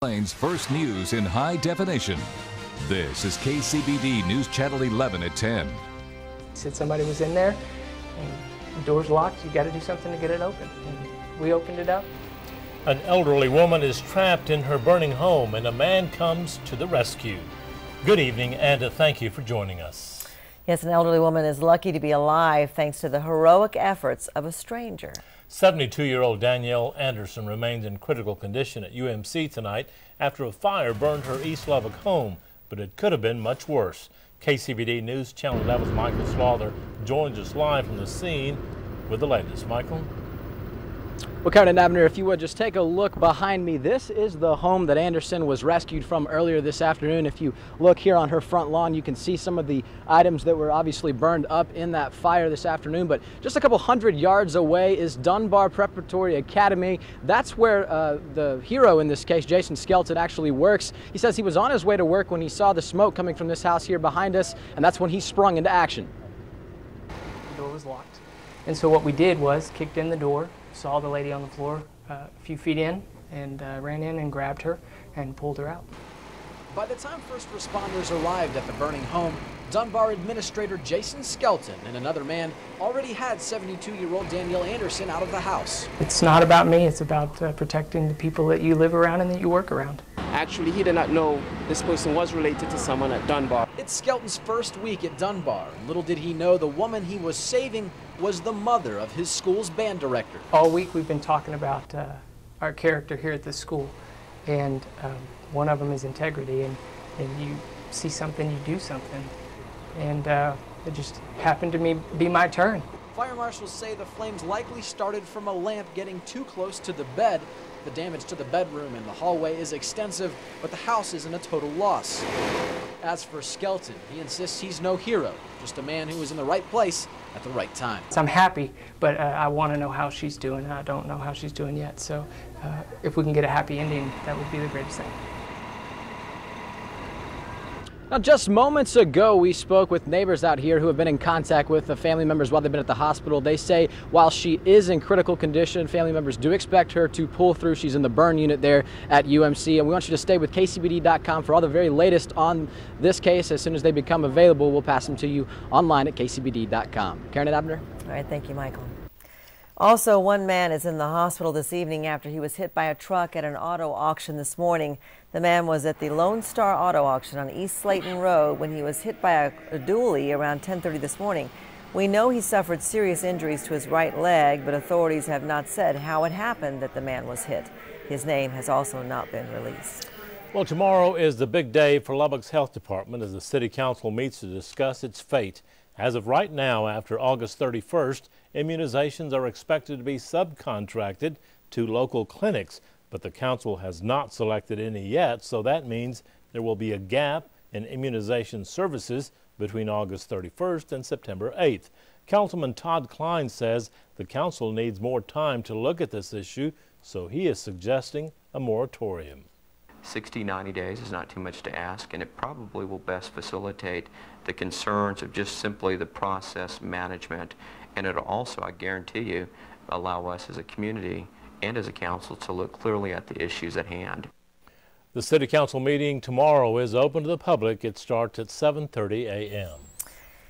Plains first news in high definition. This is KCBD News Channel 11 at 10. Said somebody was in there and the door's locked. You got to do something to get it open. And we opened it up. An elderly woman is trapped in her burning home and a man comes to the rescue. Good evening and thank you for joining us. Yes, an elderly woman is lucky to be alive thanks to the heroic efforts of a stranger. 72-year-old Danielle Anderson remains in critical condition at UMC tonight after a fire burned her East Lubbock home, but it could have been much worse. KCBD News Channel 11's Michael Slaughter joins us live from the scene with the latest. Michael? Well, Karen and Abner, if you would just take a look behind me, this is the home that Anderson was rescued from earlier this afternoon. If you look here on her front lawn, you can see some of the items that were obviously burned up in that fire this afternoon. But just a couple hundred yards away is Dunbar Preparatory Academy. That's where the hero in this case, Jason Skelton, actually works. He says he was on his way to work when he saw the smoke coming from this house here behind us, and that's when he sprung into action. The door was locked. And so what we did was kicked in the door, saw the lady on the floor a few feet in, and ran in and grabbed her and pulled her out. By the time first responders arrived at the burning home, Dunbar Administrator Jason Skelton and another man already had 72-year-old Danielle Anderson out of the house. It's not about me, it's about protecting the people that you live around and that you work around. Actually, he did not know this person was related to someone at Dunbar. It's Skelton's first week at Dunbar. Little did he know the woman he was saving was the mother of his school's band director. All week we've been talking about our character here at this school, and one of them is integrity, and you see something, you do something, and it just happened to be my turn. Fire marshals say the flames likely started from a lamp getting too close to the bed. The damage to the bedroom and the hallway is extensive, but the house isn't a total loss. As for Skelton, he insists he's no hero, just a man who was in the right place at the right time. So I'm happy, but I want to know how she's doing. I don't know how she's doing yet, so if we can get a happy ending, that would be the greatest thing. Now, just moments ago, we spoke with neighbors out here who have been in contact with the family members while they've been at the hospital. They say while she is in critical condition, family members do expect her to pull through. She's in the burn unit there at UMC, and we want you to stay with KCBD.com for all the very latest on this case. As soon as they become available, we'll pass them to you online at KCBD.com. Karen and Abner? All right, thank you, Michael. Also, one man is in the hospital this evening after he was hit by a truck at an auto auction this morning. The man was at the Lone Star Auto Auction on East Slayton Road when he was hit by a dually around 10:30 this morning. We know he suffered serious injuries to his right leg, but authorities have not said how it happened that the man was hit. His name has also not been released. Well, tomorrow is the big day for Lubbock's Health Department as the City Council meets to discuss its fate. As of right now, after August 31st, immunizations are expected to be subcontracted to local clinics, but the council has not selected any yet, so that means there will be a gap in immunization services between August 31st and September 8th. Councilman Todd Klein says the council needs more time to look at this issue, so he is suggesting a moratorium. 60, 90 days is not too much to ask, and it probably will best facilitate the concerns of just simply the process management, and it'll also, I guarantee you, allow us as a community and as a council to look clearly at the issues at hand. The City Council meeting tomorrow is open to the public. It starts at 7:30 a.m.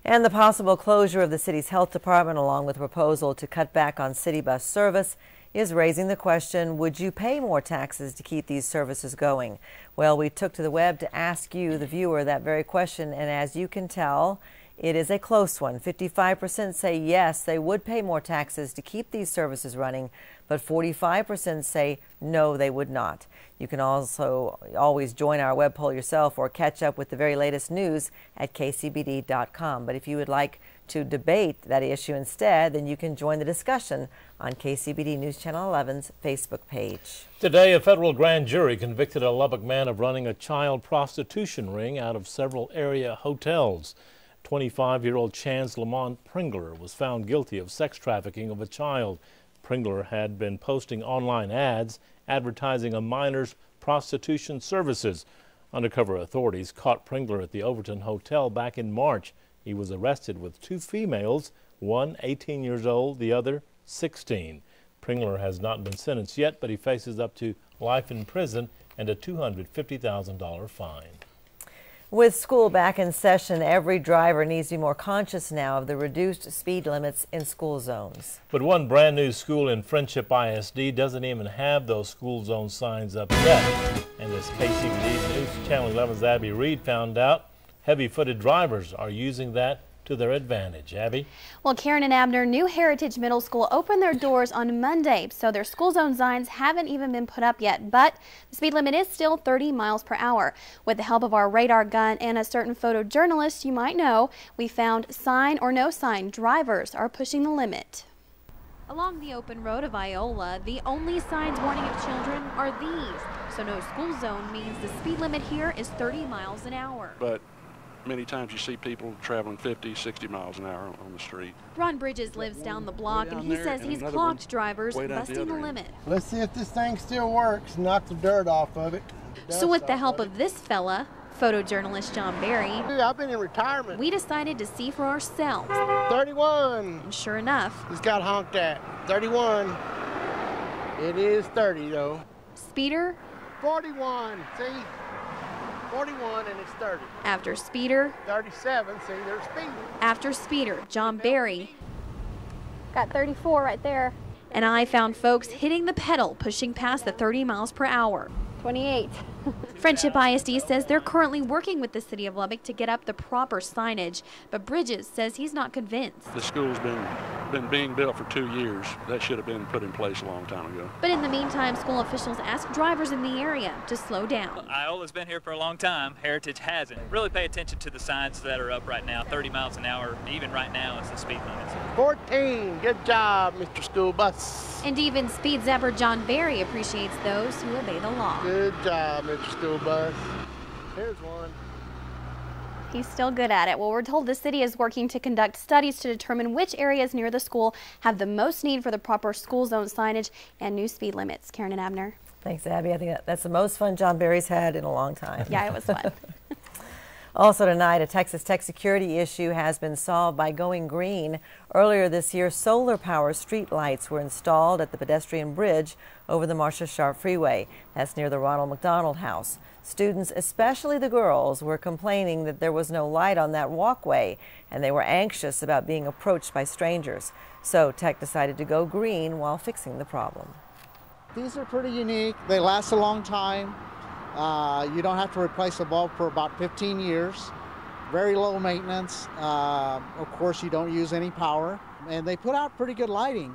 And the possible closure of the city's health department, along with a proposal to cut back on city bus service, is raising the question, would you pay more taxes to keep these services going? Well, we took to the web to ask you, the viewer, that very question, and as you can tell, it is a close one. 55% say yes, they would pay more taxes to keep these services running, but 45% say no, they would not. You can also always join our web poll yourself or catch up with the very latest news at kcbd.com. But if you would like to debate that issue instead, then you can join the discussion on KCBD News Channel 11's Facebook page. Today, a federal grand jury convicted a Lubbock man of running a child prostitution ring out of several area hotels. 25-year-old Chance Lamont Pringler was found guilty of sex trafficking of a child. Pringler had been posting online ads advertising a minor's prostitution services. Undercover authorities caught Pringler at the Overton Hotel back in March. He was arrested with two females, one 18 years old, the other 16. Pringler has not been sentenced yet, but he faces up to life in prison and a $250,000 fine. With school back in session, every driver needs to be more conscious now of the reduced speed limits in school zones. But one brand new school in Friendship ISD doesn't even have those school zone signs up yet. And as KCBD News Channel 11's Abby Reed found out, heavy-footed drivers are using that to their advantage. Abby? Well, Karen and Abner, New Heritage Middle School opened their doors on Monday, so their school zone signs haven't even been put up yet, but the speed limit is still 30 miles per hour. With the help of our radar gun and a certain photojournalist you might know, we found sign or no sign drivers are pushing the limit. Along the open road of Iola, the only signs warning of children are these. So no school zone means the speed limit here is 30 miles an hour. But many times you see people traveling 50, 60 miles an hour on the street. Ron Bridges lives down the block, and he says he's clocked drivers busting the limit. Let's see if this thing still works. Knock the dirt off of it. So with the help of this fella, photojournalist John Barry, I've been in retirement. we decided to see for ourselves. 31. And sure enough, He's got honked at. 31. It is 30 though. speeder 41. See? 41 and it's 30. after speeder 37. See, there's speed. after speeder, John Barry got 34 right there. And I found folks hitting the pedal, pushing past the 30 miles per hour. 28. Friendship ISD says they're currently working with the city of Lubbock to get up the proper signage, but Bridges says he's not convinced. The school's been being built for 2 years. That should have been put in place a long time ago. But in the meantime, school officials ask drivers in the area to slow down. Iola's been here for a long time. Heritage hasn't. Really pay attention to the signs that are up right now. 30 miles an hour, even right now, is the speed limit. 14. Good job, Mr. School Bus. And even speed zapper John Barry appreciates those who obey the law. Good job, Mr. School Bus. Here's one. He's still good at it. Well, we're told the city is working to conduct studies to determine which areas near the school have the most need for the proper school zone signage and new speed limits. Karen and Abner. Thanks, Abby. I think that's the most fun John Barry's had in a long time. Yeah, it was fun. Also tonight, a Texas Tech security issue has been solved by going green. Earlier this year, solar-powered street lights were installed at the pedestrian bridge over the Marcia Sharp Freeway. That's near the Ronald McDonald House. Students, especially the girls, were complaining that there was no light on that walkway, and they were anxious about being approached by strangers. So Tech decided to go green while fixing the problem. These are pretty unique. They last a long time. You don't have to replace a bulb for about 15 years. Very low maintenance. Of course, you don't use any power. And they put out pretty good lighting.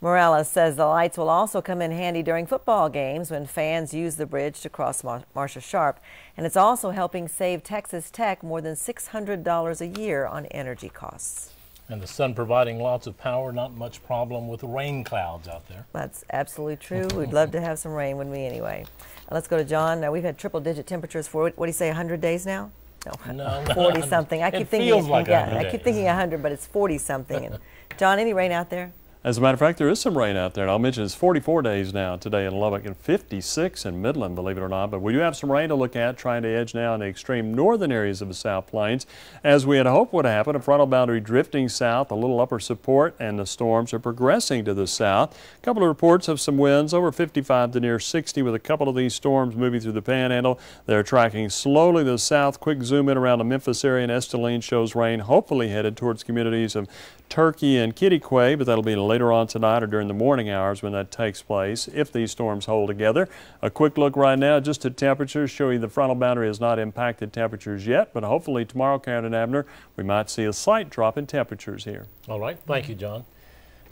Morales says the lights will also come in handy during football games when fans use the bridge to cross Marcia Sharp. And it's also helping save Texas Tech more than $600 a year on energy costs. And the sun providing lots of power, not much problem with rain clouds out there. That's absolutely true. We'd love to have some rain, wouldn't we, anyway? Let's go to John. Now, we've had triple-digit temperatures for, what do you say, 100 days now? No, 40-something. I keep thinking, feels like I keep thinking 100, but it's 40-something. And John, any rain out there? As a matter of fact, there is some rain out there, and I'll mention it's 44 days now today in Lubbock and 56 in Midland, believe it or not. But we do have some rain to look at, trying to edge now in the extreme northern areas of the South Plains. As we had hoped would happen, a frontal boundary drifting south, a little upper support, and the storms are progressing to the south. A couple of reports of some winds over 55 to near 60 with a couple of these storms moving through the Panhandle. They're tracking slowly to the south. Quick zoom in around the Memphis area, and Esteline shows rain hopefully headed towards communities of Turkey and Kittiquay, but that'll be later on tonight or during the morning hours when that takes place, if these storms hold together. A quick look right now just at temperatures, showing the frontal boundary has not impacted temperatures yet, but hopefully tomorrow, Karen and Abner, we might see a slight drop in temperatures here. All right. Thank you, John.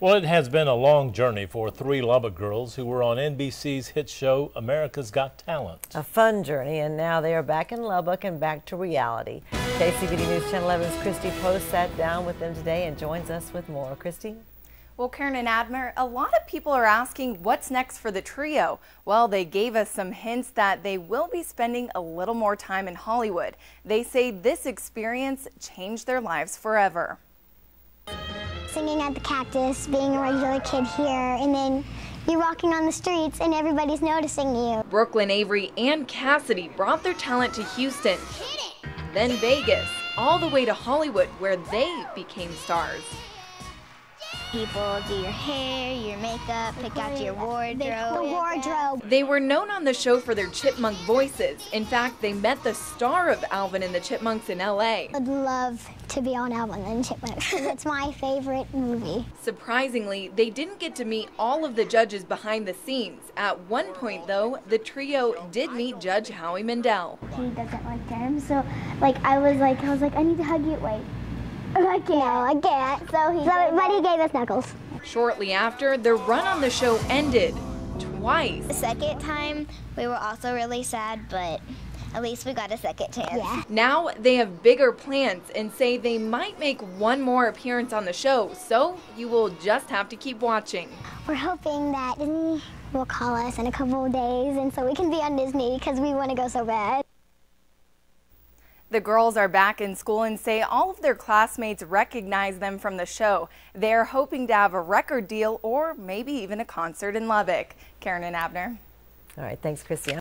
Well, it has been a long journey for 3 Lubbock girls who were on NBC's hit show America's Got Talent. A fun journey, and now they are back in Lubbock and back to reality. KCBD News Channel 11's Christy Post sat down with them today and joins us with more. Christy? Well, Karen and Abner, a lot of people are asking what's next for the trio. Well, they gave us some hints that they will be spending a little more time in Hollywood. They say this experience changed their lives forever. Singing at the Cactus, being a regular kid here, and then you're walking on the streets and everybody's noticing you. Brooklyn, Avery, and Cassidy brought their talent to Houston, then Vegas, all the way to Hollywood, where they became stars. people do your hair, your makeup, pick out your wardrobe. The wardrobe. They were known on the show for their chipmunk voices. In fact, they met the star of Alvin and the Chipmunks in LA. I'd love to be on Alvin and the Chipmunks because it's my favorite movie. Surprisingly, they didn't get to meet all of the judges behind the scenes. At one point, though, the trio did meet Judge Howie Mandel. He doesn't like them, so I was like, I need to hug you. Wait. I can't. No, I can't. But he gave us knuckles. Shortly after, the run on the show ended twice. The second time, we were also really sad, but at least we got a second chance. Yeah. Now they have bigger plans and say they might make one more appearance on the show, so you will just have to keep watching. We're hoping that Disney will call us in a couple of days, and so we can be on Disney because we want to go so bad. The girls are back in school and say all of their classmates recognize them from the show. They're hoping to have a record deal or maybe even a concert in Lubbock. Karen and Abner. All right, thanks, Christy.